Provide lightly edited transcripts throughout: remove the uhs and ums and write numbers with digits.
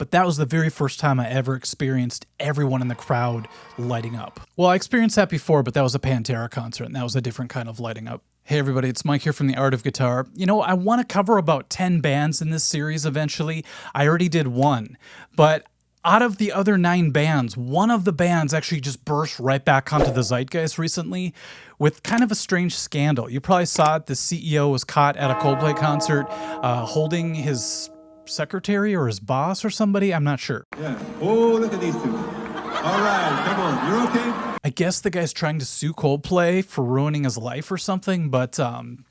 but that was the very first time I ever experienced everyone in the crowd lighting up. Well, I experienced that before, but that was a Pantera concert, and that was a different kind of lighting up. Hey everybody, it's Mike here from The Art of Guitar. You know, I want to cover about 10 bands in this series eventually. I already did one, but out of the other 9 bands, one of the bands actually just burst right back onto the zeitgeist recently with kind of a strange scandal. You probably saw it. The CEO was caught at a Coldplay concert holding his secretary or his boss or somebody. I'm not sure. Yeah. Oh, look at these two. All right, come on. You're okay? I guess the guy's trying to sue Coldplay for ruining his life or something, but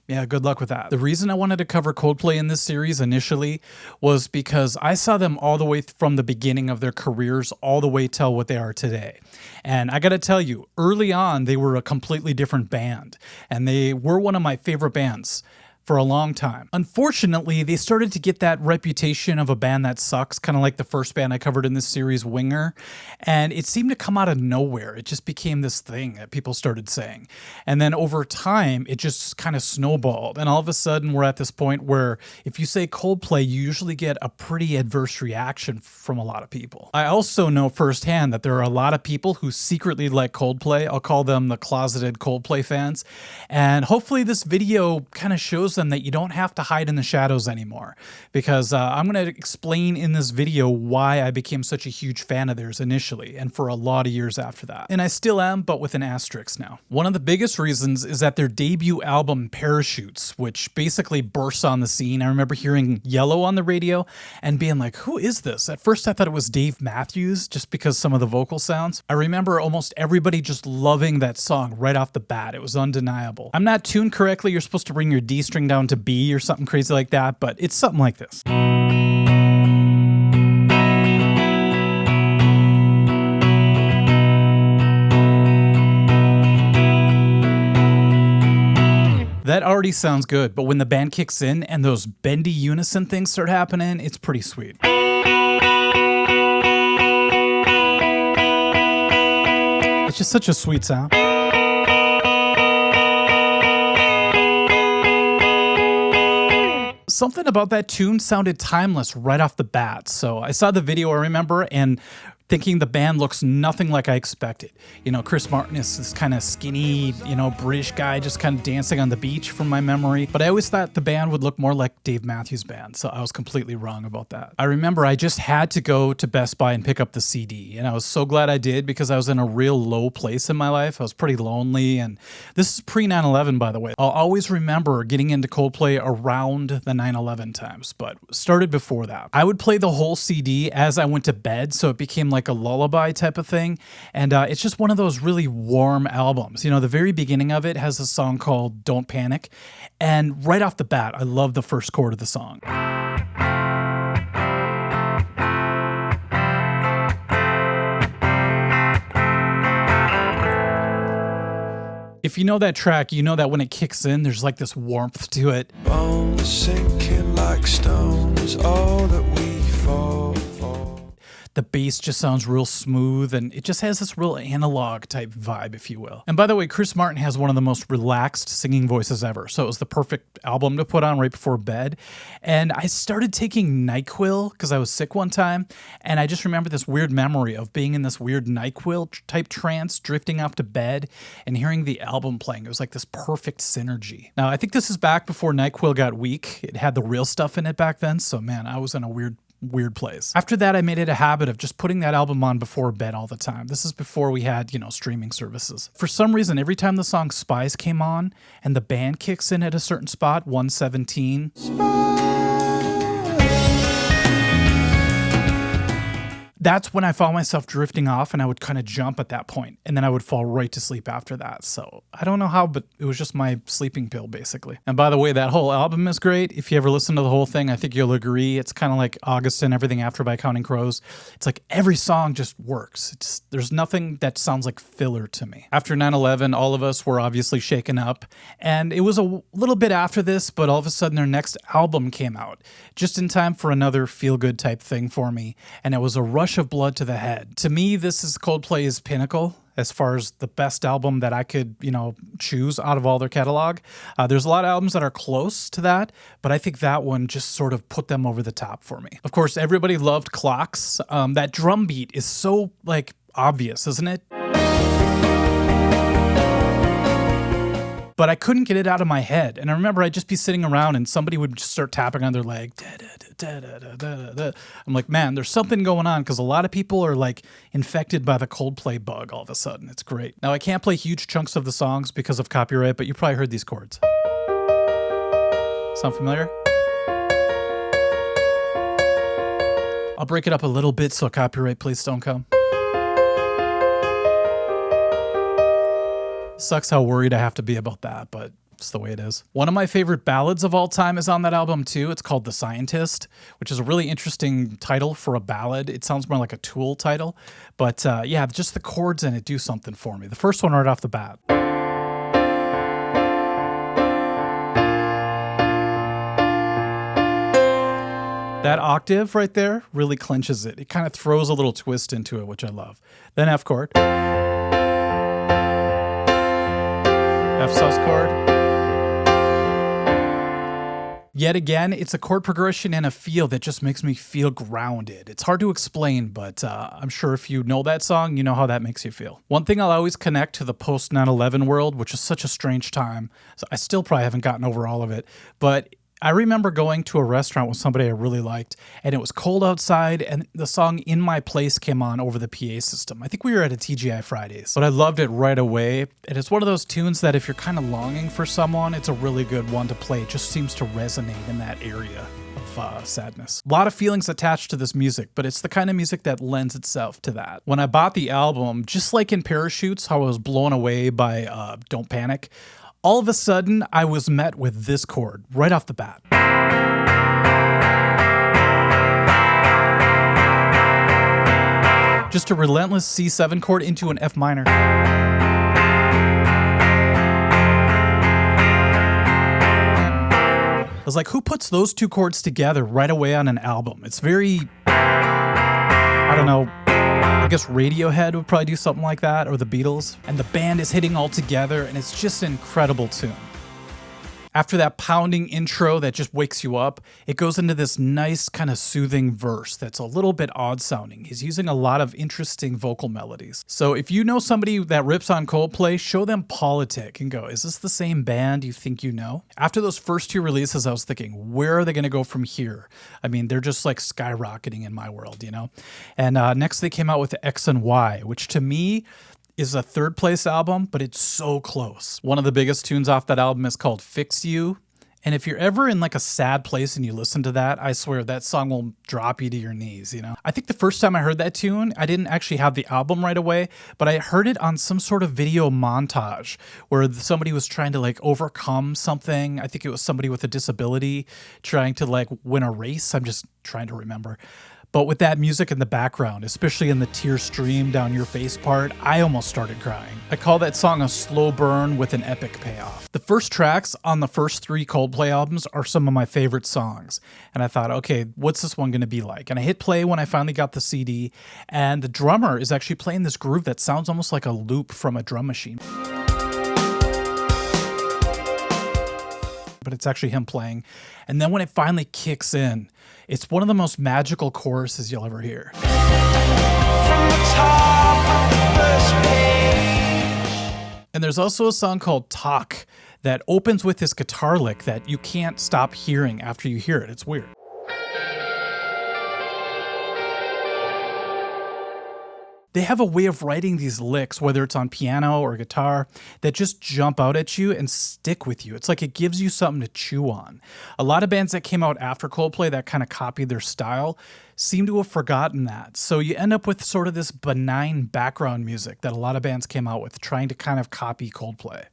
yeah, good luck with that. The reason I wanted to cover Coldplay in this series initially was because I saw them all the way from the beginning of their careers all the way till what they are today. And I gotta tell you, early on, they were a completely different band, and they were one of my favorite bands for a long time. Unfortunately, they started to get that reputation of a band that sucks, kind of like the first band I covered in this series, Winger, and it seemed to come out of nowhere. It just became this thing that people started saying. And then over time, it just kind of snowballed. And all of a sudden, we're at this point where if you say Coldplay, you usually get a pretty adverse reaction from a lot of people. I also know firsthand that there are a lot of people who secretly like Coldplay. I'll call them the closeted Coldplay fans. And hopefully this video kind of shows them that you don't have to hide in the shadows anymore, because I'm going to explain in this video why I became such a huge fan of theirs initially and for a lot of years after that. And I still am, but with an asterisk now. One of the biggest reasons is that their debut album Parachutes, which basically bursts on the scene. I remember hearing Yellow on the radio and being like, who is this? At first I thought it was Dave Matthews just because some of the vocal sounds. I remember almost everybody just loving that song right off the bat. It was undeniable. I'm not tuned correctly. You're supposed to bring your D string down to B or something crazy like that, but it's something like this. That already sounds good, but when the band kicks in and those bendy unison things start happening, it's pretty sweet. It's just such a sweet sound. Something about that tune sounded timeless right off the bat. So I saw the video, I remember, and thinking the band looks nothing like I expected. You know, Chris Martin is this kind of skinny, you know, British guy just kind of dancing on the beach from my memory. But I always thought the band would look more like Dave Matthews Band, so I was completely wrong about that. I remember I just had to go to Best Buy and pick up the CD, and I was so glad I did because I was in a real low place in my life. I was pretty lonely, and this is pre-9/11, by the way. I'll always remember getting into Coldplay around the 9/11 times, but started before that. I would play the whole CD as I went to bed, so it became like a lullaby type of thing, and it's just one of those really warm albums. You know, the very beginning of it has a song called Don't Panic, and right off the bat, I love the first chord of the song. If you know that track, you know that when it kicks in, there's like this warmth to it. Bones sinking like stones, all that we fall for. The bass just sounds real smooth, and it just has this real analog type vibe, if you will. And by the way, Chris Martin has one of the most relaxed singing voices ever, so it was the perfect album to put on right before bed. And I started taking NyQuil because I was sick one time, and I just remember this weird memory of being in this weird NyQuil type trance, drifting off to bed, and hearing the album playing. It was like this perfect synergy. Now, I think this is back before NyQuil got weak. It had the real stuff in it back then, so man, I was in a weird place. After that, I made it a habit of just putting that album on before bed all the time. This is before we had, you know, streaming services. For some reason, every time the song Spies came on and the band kicks in at a certain spot, 117, that's when I found myself drifting off, and I would kind of jump at that point, and then I would fall right to sleep after that. So I don't know how, but it was just my sleeping pill, basically. And by the way, that whole album is great. If you ever listen to the whole thing, I think you'll agree. It's kind of like August and Everything After by Counting Crows. It's like every song just works. There's nothing that sounds like filler to me. After 9/11, all of us were obviously shaken up, and it was a little bit after this, but all of a sudden their next album came out, just in time for another feel-good type thing for me, and it was a rush of blood to the head. To me, this is Coldplay's pinnacle. as far as the best album that I could, choose out of all their catalog. There's a lot of albums that are close to that, but I think that one just sort of put them over the top for me. Of course, everybody loved Clocks. That drum beat is so obvious, isn't it? But I couldn't get it out of my head. And I remember I'd just be sitting around and somebody would just start tapping on their leg. I'm like, man, there's something going on, because a lot of people are infected by the Coldplay bug all of a sudden. It's great. Now, I can't play huge chunks of the songs because of copyright, but you probably heard these chords. Sound familiar? I'll break it up a little bit so copyright please don't come. Sucks how worried I have to be about that, but it's the way it is. One of my favorite ballads of all time is on that album too. It's called The Scientist, which is a really interesting title for a ballad. It sounds more like a Tool title, but yeah, just the chords in it do something for me. The first one right off the bat. That octave right there really clinches it. It kind of throws a little twist into it, which I love. Then F chord. F sus chord. Yet again, it's a chord progression and a feel that just makes me feel grounded. It's hard to explain, but I'm sure if you know that song, you know how that makes you feel. One thing I'll always connect to the post 9/11 world, which is such a strange time. So I still probably haven't gotten over all of it, but I remember going to a restaurant with somebody I really liked, and it was cold outside, and the song In My Place came on over the PA system. I think we were at a TGI Fridays, but I loved it right away. And it's one of those tunes that if you're kind of longing for someone, it's a really good one to play. It just seems to resonate in that area of sadness. A lot of feelings attached to this music, but it's the kind of music that lends itself to that. When I bought the album, just like in Parachutes, how I was blown away by Don't Panic, all of a sudden, I was met with this chord right off the bat. Just a relentless C7 chord into an F minor. I was like, who puts those two chords together right away on an album? It's very, I don't know, I guess Radiohead would probably do something like that, or the Beatles. And the band is hitting all together, and it's just an incredible tune. After that pounding intro that just wakes you up, it goes into this nice kind of soothing verse that's a little bit odd sounding. He's using a lot of interesting vocal melodies. So if you know somebody that rips on Coldplay, show them Politic and go, is this the same band you think you know? After those first two releases, I was thinking, where are they going to go from here? I mean, they're just skyrocketing in my world, And next they came out with X and Y, which to me is a third place album, but it's so close. One of the biggest tunes off that album is called Fix You. And if you're ever in a sad place and you listen to that, I swear that song will drop you to your knees, I think the first time I heard that tune, I didn't actually have the album right away, but I heard it on some sort of video montage where somebody was trying to overcome something. I think it was somebody with a disability trying to win a race. I'm just trying to remember. But with that music in the background, especially in the tear stream down your face part, I almost started crying. I call that song a slow burn with an epic payoff. The first tracks on the first three Coldplay albums are some of my favorite songs. And I thought, okay, what's this one going to be like? And I hit play when I finally got the CD, and the drummer is actually playing this groove that sounds almost like a loop from a drum machine. But it's actually him playing. And then when it finally kicks in, it's one of the most magical choruses you'll ever hear. From the top of the first page. And there's also a song called Talk that opens with this guitar lick that you can't stop hearing after you hear it. It's weird. They have a way of writing these licks, whether it's on piano or guitar, that just jump out at you and stick with you. It's like it gives you something to chew on. A lot of bands that came out after Coldplay that kind of copied their style seem to have forgotten that. So you end up with sort of this benign background music that a lot of bands came out with, trying to kind of copy Coldplay.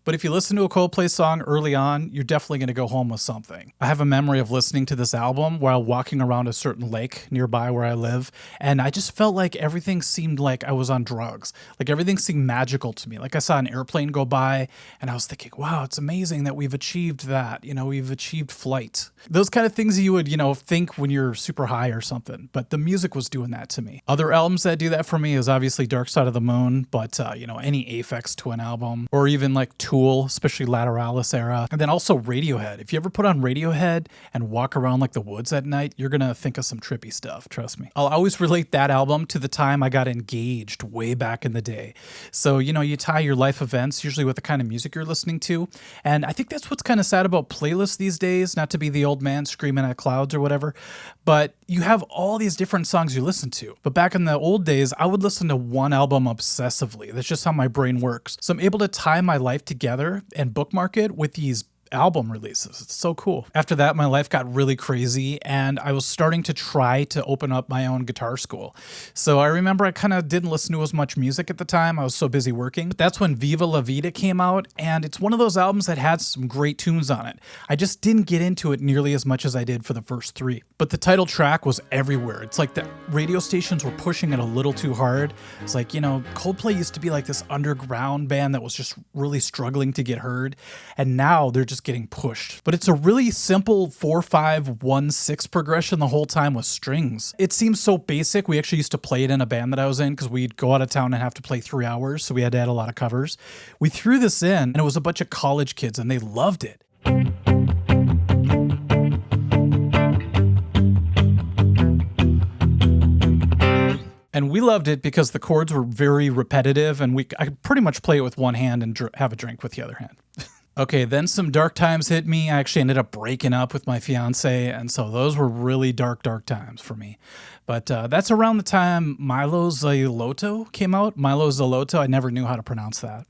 But if you listen to a Coldplay song early on, you're definitely going to go home with something. I have a memory of listening to this album while walking around a certain lake nearby where I live, and I just felt like everything seemed like I was on drugs. Like everything seemed magical to me. Like I saw an airplane go by, and I was thinking, wow, it's amazing that we've achieved that. We've achieved flight. Those kind of things you would, think when you're super high or something. But the music was doing that to me. Other albums that do that for me is obviously Dark Side of the Moon, but any Aphex Twin album, or even like Tool, especially Lateralis era, and then also Radiohead. If you ever put on Radiohead and walk around like the woods at night, you're gonna think of some trippy stuff, trust me. I'll always relate that album to the time I got engaged way back in the day. So, you tie your life events usually with the kind of music you're listening to, and I think that's what's kind of sad about playlists these days, not to be the old man screaming at clouds or whatever, but you have all these different songs you listen to. But back in the old days, I would listen to one album obsessively. That's just how my brain works. So I'm able to tie my life together and bookmark it with these album releases. It's so cool. After that, my life got really crazy and I was starting to try to open up my own guitar school. So I remember I kind of didn't listen to as much music at the time. I was so busy working. But that's when Viva La Vida came out, and it's one of those albums that had some great tunes on it. I just didn't get into it nearly as much as I did for the first three. But the title track was everywhere. It's like the radio stations were pushing it a little too hard. It's like, Coldplay used to be like this underground band that was just really struggling to get heard. And now they're just getting pushed. But it's a really simple 4-5-1-6 progression the whole time with strings. It seems so basic. We actually used to play it in a band that I was in because we'd go out of town and have to play 3 hours, so we had to add a lot of covers. We threw this in and it was a bunch of college kids and they loved it. And we loved it because the chords were very repetitive and I could pretty much play it with one hand and have a drink with the other hand. Okay, then some dark times hit me. I actually ended up breaking up with my fiance, and so those were really dark times for me. But that's around the time Milo Zalotto came out. Milo Zalotto, I never knew how to pronounce that.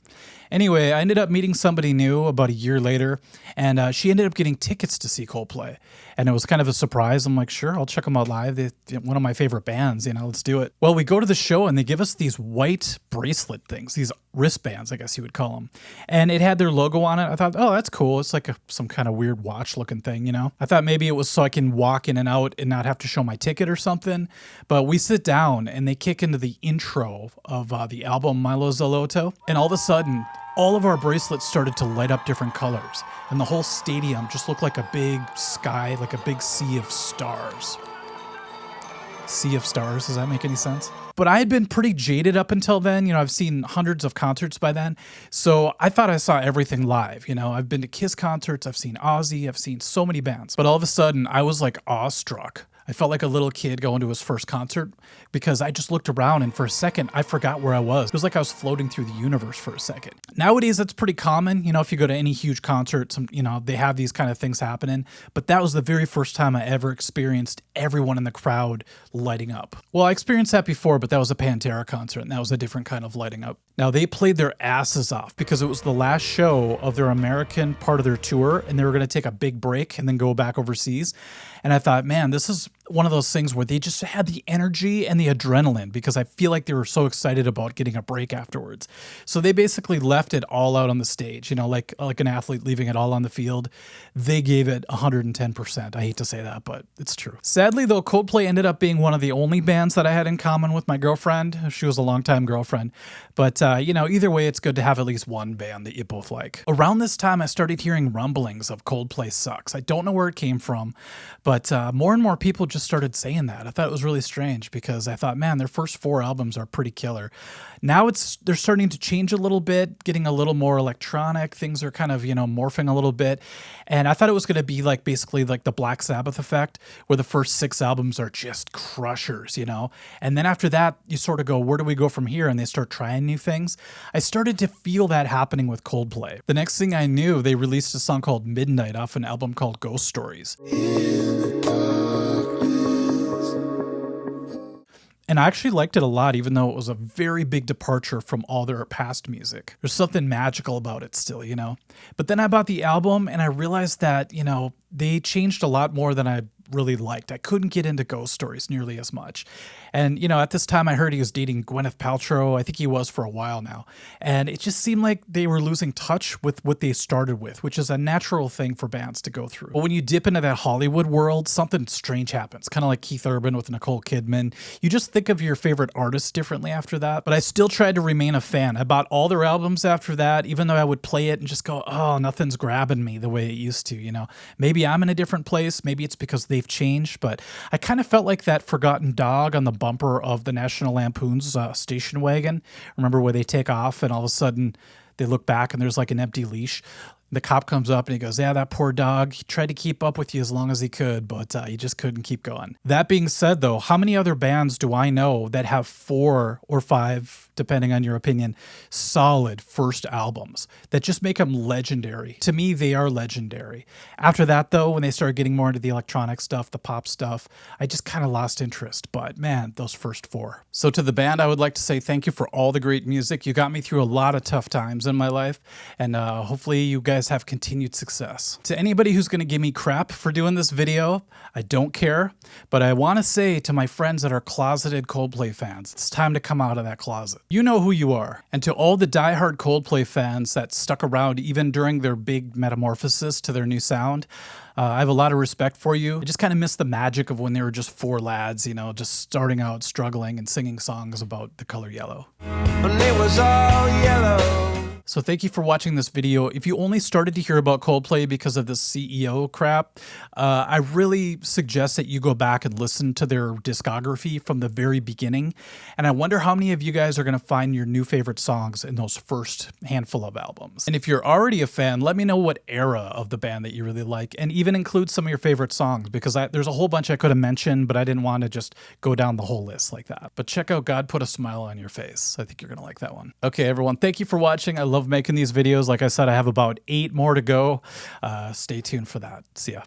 Anyway, I ended up meeting somebody new about a year later, and she ended up getting tickets to see Coldplay. And it was kind of a surprise. I'm like, sure, I'll check them out live. They're one of my favorite bands, let's do it. Well, we go to the show, and they give us these white bracelet things, these wristbands, I guess you would call them. And it had their logo on it. I thought, oh, that's cool. It's like some kind of weird watch-looking thing, I thought maybe it was so I can walk in and out and not have to show my ticket or something. But we sit down, and they kick into the intro of the album Milo Zalotto. And all of a sudden, all of our bracelets started to light up different colors, and the whole stadium just looked like a big sky, like a big sea of stars. Sea of stars, does that make any sense? But I had been pretty jaded up until then. I've seen hundreds of concerts by then, so I thought I saw everything live. I've been to Kiss concerts, I've seen Ozzy, I've seen so many bands. But all of a sudden, I was like awestruck. I felt like a little kid going to his first concert because I just looked around and for a second, I forgot where I was. It was like I was floating through the universe for a second. Nowadays, that's pretty common. If you go to any huge concert, they have these kind of things happening. But that was the very first time I ever experienced everyone in the crowd lighting up. Well, I experienced that before, but that was a Pantera concert and that was a different kind of lighting up. Now, they played their asses off because it was the last show of their American part of their tour and they were going to take a big break and then go back overseas. And I thought, man, this is one of those things where they just had the energy and the adrenaline because I feel like they were so excited about getting a break afterwards. So they basically left it all out on the stage, like an athlete leaving it all on the field. They gave it 110%. I hate to say that, but it's true. Sadly, though, Coldplay ended up being one of the only bands that I had in common with my girlfriend. She was a longtime girlfriend. But, either way, it's good to have at least one band that you both like. Around this time, I started hearing rumblings of Coldplay sucks. I don't know where it came from, but more and more people just started saying that. I thought it was really strange because I thought, man, their first 4 albums are pretty killer. Now they're starting to change a little bit, getting a little more electronic. Things are kind of, morphing a little bit. And I thought it was going to be basically like the Black Sabbath effect, where the first 6 albums are just crushers, And then after that, you sort of go, where do we go from here? And they start trying new things. I started to feel that happening with Coldplay. The next thing I knew, they released a song called Midnight off an album called Ghost Stories. And I actually liked it a lot, even though it was a very big departure from all their past music. There's something magical about it still, But then I bought the album and I realized that, they changed a lot more than I really liked. I couldn't get into ghost stories nearly as much. And, at this time I heard he was dating Gwyneth Paltrow. I think he was for a while now. And it just seemed like they were losing touch with what they started with, which is a natural thing for bands to go through. But when you dip into that Hollywood world, something strange happens, kind of like Keith Urban with Nicole Kidman. You just think of your favorite artists differently after that. But I still tried to remain a fan. I bought all their albums after that, even though I would play it and just go, oh, nothing's grabbing me the way it used to, Maybe I'm in a different place. Maybe it's because they've changed, but I kind of felt like that forgotten dog on the bumper of the National Lampoon's station wagon. Remember where they take off and all of a sudden they look back and there's like an empty leash. The cop comes up and he goes, yeah, that poor dog, he tried to keep up with you as long as he could, but he just couldn't keep going. That being said, though, how many other bands do I know that have 4 or 5, depending on your opinion, solid first albums that just make them legendary? To me, they are legendary. After that, though, when they started getting more into the electronic stuff, the pop stuff, I just kind of lost interest. But man, those first 4. So to the band, I would like to say thank you for all the great music. You got me through a lot of tough times in my life, and hopefully you guys have continued success. To anybody who's going to give me crap for doing this video, I don't care, but I want to say to my friends that are closeted Coldplay fans, it's time to come out of that closet. You know who you are. And to all the diehard Coldplay fans that stuck around even during their big metamorphosis to their new sound, I have a lot of respect for you. I just kind of miss the magic of when they were just 4 lads, just starting out struggling and singing songs about the color yellow. And it was all yellow. So thank you for watching this video. If you only started to hear about Coldplay because of this CEO crap, I really suggest that you go back and listen to their discography from the very beginning. And I wonder how many of you guys are going to find your new favorite songs in those first handful of albums. And if you're already a fan, let me know what era of the band that you really like, and even include some of your favorite songs, because there's a whole bunch I could have mentioned, but I didn't want to just go down the whole list like that. But check out God Put a Smile on Your Face. I think you're going to like that one. Okay, everyone, thank you for watching. I love making these videos. Like I said, I have about 8 more to go. Stay tuned for that. See ya.